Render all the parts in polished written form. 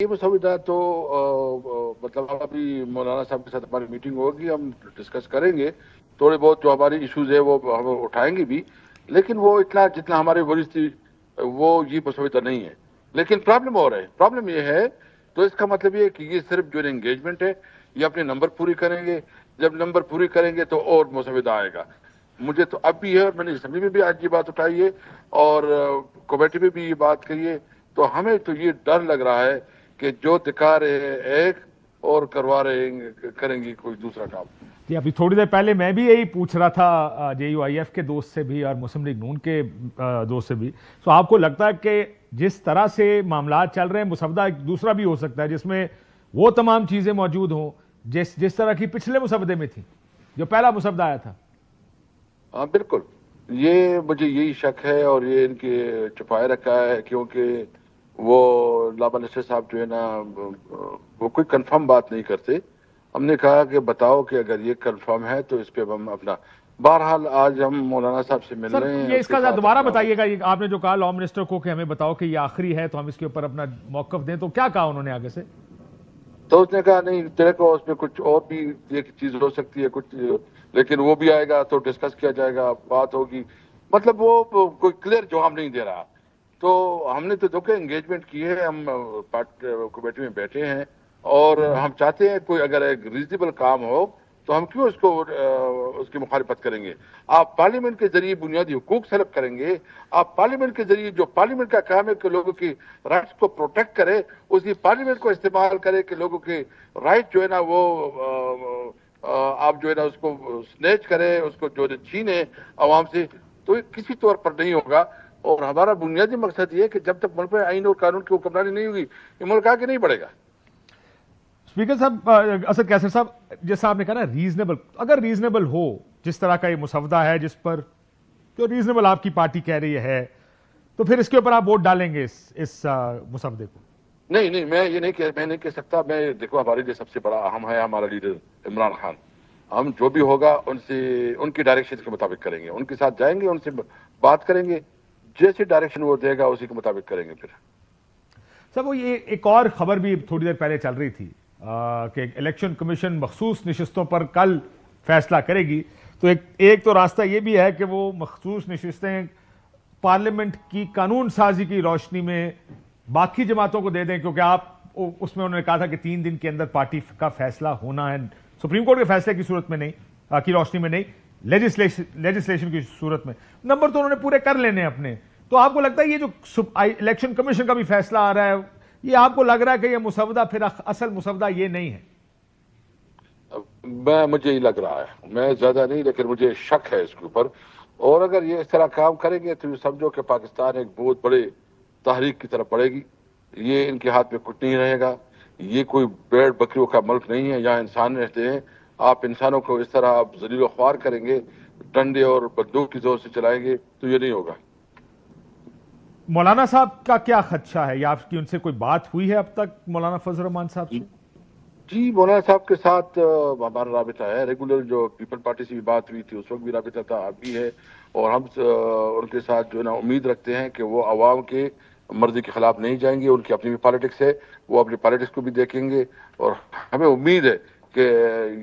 یہ مسودہ تو مطلب ابھی مولانا صاحب کے ساتھ ہماری میٹنگ ہوگی، ہم ڈسکس کریں گے، تھوڑے بہت جو ہماری ایشوز ہے وہ ہم اٹھائیں گے بھی، لیکن وہ اتنا جتنا ہمارے ورث تھی وہ یہ مسودہ نہیں ہے. لیکن پرابلم اور ہے، پرابلم یہ ہے تو اس کا مطلب یہ ہے کہ یہ صرف جو انگیجمنٹ ہے یہ اپنے نمبر پوری کریں گے، جب نمبر پوری کریں گے تو اور مسودہ آئے گا. مجھے تو اب بھی ہے اور میں نے اسمبلی میں بھی آج یہ بات اٹھائی ہے اور کمیٹی میں بھی یہ بات کہی ہے، تو ہمیں تو یہ ڈر لگ رہا ہے کہ جو دکھا رہے ہیں ایک اور کریں گے کوئی دوسرا کام. جی ابھی تھوڑی دیر پہلے میں بھی یہی پوچھ رہا تھا جے یو آئی ایف کے دوست سے بھی اور مسلم لیگ نون کے دوست سے بھی. سو آپ کو لگتا ہے کہ جس طرح سے معاملات چل رہے ہیں مسودہ دوسرا بھی ہو سکتا ہے جس میں وہ تمام چیزیں موجود ہوں جس طرح کی پچھلے مسودے میں تھی جو پہلا مسودہ آیا تھا؟ ہاں بالکل، یہ مجھے یہی شک ہے اور یہ ان کے چھپائے رکھا ہے، کیونکہ وہ لاما نصیر صاحب جو ہے نا وہ کوئی کنفرم بات نہیں کرتے. ہم نے کہا کہ بتاؤ کہ اگر یہ کنفرم ہے تو اس پہ ہم اپنا، بہرحال آج ہم مولانا صاحب سے مل سر رہے ہیں. یہ اس اس کے کا ساتھ دوبارہ اپنا بتائیے گا، آپ نے جو کہا لا منسٹر کو کہ ہمیں بتاؤ کہ یہ آخری ہے تو ہم اس کے اوپر اپنا موقف دیں، تو کیا کہا انہوں نے آگے سے؟ تو اس نے کہا نہیں تیرے کو اس میں کچھ اور بھی ایک چیز ہو سکتی ہے کچھ، لیکن وہ بھی آئے گا تو ڈسکس کیا جائے گا، بات ہوگی. مطلب وہ کوئی کلیئر جواب نہیں دے رہا. تو ہم نے تو دیکھو انگیجمنٹ کی ہے، ہم کمیٹی میں بیٹھے ہیں اور ہم چاہتے ہیں کوئی اگر ایک ریزنیبل کام ہو تو ہم کیوں اس کی مخالفت کریں گے. آپ پارلیمنٹ کے ذریعے بنیادی حقوق سلب کریں گے، آپ پارلیمنٹ کے ذریعے جو پارلیمنٹ کا کام ہے کہ لوگوں کی رائٹس کو پروٹیکٹ کرے، اسی پارلیمنٹ کو استعمال کرے کہ لوگوں کے رائٹ جو ہے نا وہ آپ جو ہے نا اس کو سنیچ کرے، اس کو جو چھینے عوام سے، تو یہ کسی طور پر نہیں ہوگا. اور ہمارا بنیادی مقصد یہ ہے کہ جب تک ملک میں آئین اور قانون کی حکمرانی نہیں ہوگی یہ ملک آگے نہیں بڑھے گا. اسپیکر صاحب، اسد کیسر صاحب، جیسا آپ نے کہا نا ریزنیبل، اگر ریزنیبل ہو جس طرح کا یہ مسودہ ہے جس پر جو ریزنیبل آپ کی پارٹی کہہ رہی ہے، تو پھر اس کے اوپر آپ ووٹ ڈالیں گے اس مسودے کو؟ نہیں میں یہ نہیں کہہ سکتا. میں دیکھو ہمارے لیے سب سے بڑا اہم ہے ہمارا لیڈر عمران خان. ہم جو بھی ہوگا ان کی ڈائریکشن کے مطابق کریں گے، ان کے ساتھ جائیں گے، ان سے بات کریں گے، جیسی ڈائریکشن وہ دے گا اسی کے مطابق کریں گے. پھر سر وہ یہ ایک اور خبر بھی تھوڑی دیر پہلے چل رہی تھی کہ الیکشن کمیشن مخصوص نشستوں پر کل فیصلہ کرے گی. تو ایک تو راستہ یہ بھی ہے کہ وہ مخصوص نشستیں پارلیمنٹ کی قانون سازی کی روشنی میں باقی جماعتوں کو دے دیں، کیونکہ آپ اس میں انہوں نے کہا تھا کہ 3 دن کے اندر پارٹی کا فیصلہ ہونا ہے، سپریم کورٹ کے فیصلے کی صورت میں نہیں، کی روشنی میں نہیں، لیجسلیشن کی صورت میں. نمبر تو انہوں نے پورے کر لینے اپنے. تو آپ کو لگتا ہے یہ جو الیکشن کمیشن کا بھی فیصلہ آ رہا ہے، یہ آپ کو لگ رہا ہے کہ یہ مسودہ پھر اصل مسودہ یہ نہیں ہے؟ مجھے ہی لگ رہا ہے، میں زیادہ نہیں لیکن مجھے شک ہے اس کے اوپر. اور اگر یہ اس طرح کام کریں گے تو یہ سمجھو کہ پاکستان ایک بہت بڑے تحریک کی طرف بڑھے گی. یہ ان کے ہاتھ میں کچھ نہیں رہے گا. یہ کوئی بیڑ بکریوں کا ملک نہیں ہے، یہاں انسان رہتے ہیں. آپ انسانوں کو اس طرح آپ ذلیل و خوار کریں گے، ڈنڈے اور بندوق کی زور سے چلائیں گے تو یہ نہیں ہوگا. مولانا صاحب کا کیا خدشہ ہے، یا آپ کی ان سے کوئی بات ہوئی ہے اب تک مولانا فضل الرحمان صاحب سے؟ جی مولانا صاحب کے ساتھ ہمارا رابطہ ہے ریگولر، جو پیپل پارٹی سے بھی بات ہوئی تھی اس وقت بھی رابطہ تھا، اب بھی ہے. اور ہم ان کے ساتھ جو ہے نا امید رکھتے ہیں کہ وہ عوام کے مرضی کے خلاف نہیں جائیں گے. ان کی اپنی بھی پالیٹکس ہے، وہ اپنی پالیٹکس کو بھی دیکھیں گے. اور ہمیں امید ہے کہ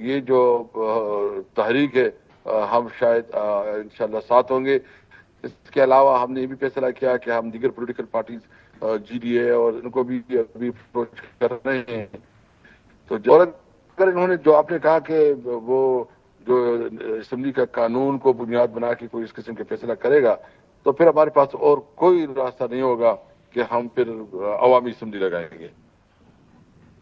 یہ جو تحریک ہے ہم شاید انشاءاللہ ساتھ ہوں گے. اس کے علاوہ ہم نے یہ بھی فیصلہ کیا کہ ہم دیگر political parties G D A اور ان کو بھی ابھی اپروچ کر رہے ہیں. تو اگر انہوں نے جو آپ نے کہا کہ وہ جو اسمبلی کا قانون کو بنیاد بنا کے کوئی اس قسم کے فیصلہ کرے گا تو پھر ہمارے پاس اور کوئی راستہ نہیں ہوگا کہ ہم پھر عوامی اسمبلی لگائیں گے.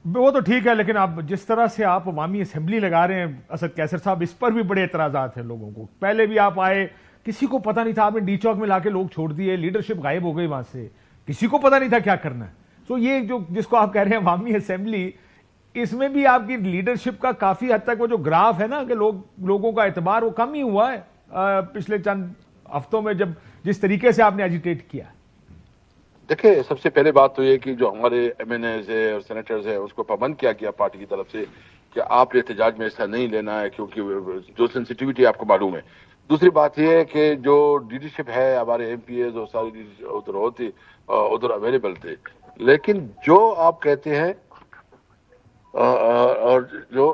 وہ تو ٹھیک ہے، لیکن اب جس طرح سے آپ عوامی اسمبلی لگا رہے ہیں اسد کیسر صاحب، اس پر بھی بڑے اعتراضات ہیں لوگوں کو. پہلے بھی آپ آئے، کسی کو پتہ نہیں تھا، آپ نے ڈی چوک میں لا کے لوگ چھوڑ دیے، لیڈرشپ غائب ہو گئی وہاں سے، کسی کو پتہ نہیں تھا کیا کرنا ہے. تو یہ جو جس کو آپ کہہ رہے ہیں عوامی اسمبلی، اس میں بھی آپ کی لیڈرشپ کا کافی حد تک وہ جو گراف ہے نا کہ لوگوں کا اعتبار وہ کم ہی ہوا ہے پچھلے چند ہفتوں میں جس طریقے سے آپ نے ایجیٹیٹ کیا. دیکھیں سب سے پہلے بات تو یہ کہ جو ہمارے ایم این ایز ہے اور سینیٹرز ہیں اس کو پابند کیا گیا پارٹی کی طرف سے کہ آپ احتجاج میں حصہ نہیں لینا ہے، کیونکہ جو سینسیٹیوٹی آپ کو معلوم ہے. دوسری بات یہ ہے کہ جو لیڈرشپ ہے ہمارے ایم پی ایز اور ساری ادھر اویلیبل تھے، لیکن جو آپ کہتے ہیں اور جو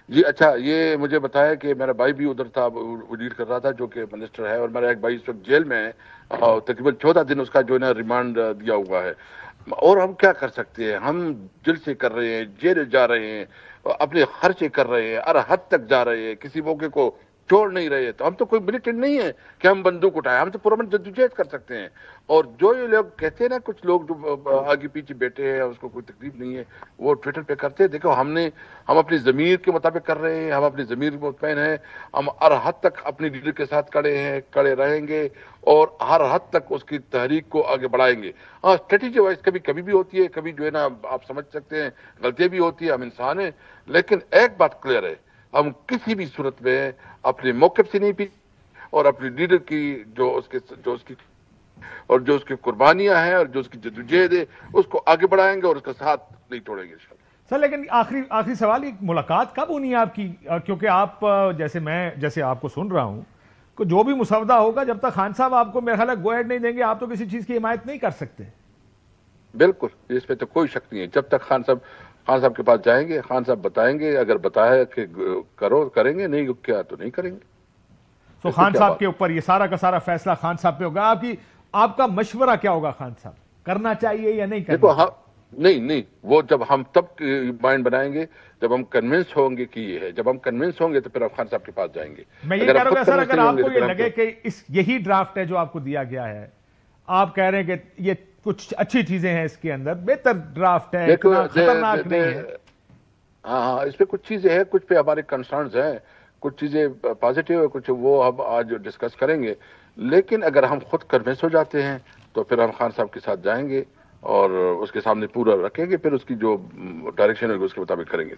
جی اچھا، یہ مجھے بتایا کہ میرا بھائی بھی ادھر تھا، وہ لیڈ کر رہا تھا، جو کہ منسٹر ہے، اور میرا ایک بھائی اس وقت جیل میں ہے، اور تقریباً 14 دن اس کا جو ہے نا ریمانڈ دیا ہوا ہے۔ اور ہم کیا کر سکتے ہیں؟ ہم دل سے کر رہے ہیں، جیل جا رہے ہیں، اپنے خرچے کر رہے ہیں، ہر حد تک جا رہے ہیں، کسی موقع کو چھوڑ نہیں رہے۔ تو ہم تو کوئی ملیٹنٹ نہیں ہے کہ ہم بندوق اٹھائیں، ہم تو پرامن جدوجہد کر سکتے ہیں۔ اور جو یہ لوگ کہتے ہیں نا، کچھ لوگ جو آگے پیچھے بیٹھے ہیں، اس کو کوئی تکلیف نہیں ہے، وہ ٹویٹر پہ کرتے ہیں، دیکھو ہم اپنی ضمیر کے مطابق کر رہے ہیں، ہم اپنی ضمیر مطمئن ہیں، ہم ہر حد تک اپنی لیڈر کے ساتھ کھڑے ہیں، کھڑے رہیں گے، اور ہر حد تک اس کی تحریک کو آگے بڑھائیں گے۔ ہاں، اسٹریٹجی وائز کبھی بھی ہوتی ہے، کبھی جو ہے نا آپ سمجھ سکتے ہیں غلطیاں بھی ہوتی ہیں، ہم انسان ہیں، لیکن ایک بات کلیئر ہے، ہم کسی بھی صورت میں اپنے موقف سے نہیں پیچھے، اور اپنی لیڈر کی جو اس کی قربانیاں ہیں اور جو اس کی جدوجہد ہے، اس کو آگے بڑھائیں گے اور اس کا ساتھ نہیں توڑیں گے انشاءاللہ۔ سر لیکن آخری سوال، ایک ملاقات کب ہونی ہے آپ کی؟ کیونکہ آپ جیسے آپ کو سن رہا ہوں کہ جو بھی مسودہ ہوگا، جب تک خان صاحب آپ کو میرا خیال ہے گو ایڈ نہیں دیں گے، آپ تو کسی چیز کی حمایت نہیں کر سکتے۔ بالکل، اس پہ تو کوئی شک نہیں ہے۔ جب تک خان صاحب کے پاس جائیں گے، خان صاحب بتائیں گے، اگر بتایا کہ کریں گے، نہیں کیا تو نہیں کریں گے۔ تو اس میں خان کیا صاحب بات؟ کے اوپر یہ سارا کا سارا فیصلہ خان صاحب پہ ہوگا۔ آپ کا مشورہ کیا ہوگا خان صاحب، کرنا چاہیے یا نہیں دیکھو، کرنا چاہیے؟ نہیں، وہ جب ہم تب مائنڈ بنائیں گے جب ہم کنونس ہوں گے کہ یہ ہے، جب ہم کنونس ہوں گے تو پھر ہم خان صاحب کے پاس جائیں گے۔ میں یہ اگر کہہ ہم رہا ہوں خود کہ سر، کنونس اگر نہیں ہوں آپ گے کو تو یہ پھر ہم لگے کہ یہی ڈرافٹ ہے جو آپ کو دیا گیا ہے، آپ کہہ رہے ہیں کہ یہ کچھ اچھی چیزیں ہیں اس کے اندر، بہتر ڈرافٹ ہے، دیکھو، اتنا خطرناک نہیں ہے۔ ہاں، اس پہ کچھ چیزیں ہیں، کچھ پہ ہمارے کنسرنز ہیں، کچھ چیزیں پازیٹیو ہے، کچھ وہ ہم آج ڈسکس کریں گے۔ لیکن اگر ہم خود کنونس ہو جاتے ہیں تو پھر ہم خان صاحب کے ساتھ جائیں گے اور اس کے سامنے پورا رکھیں گے، پھر اس کی جو ڈائریکشن ہوگی اس کے مطابق کریں گے۔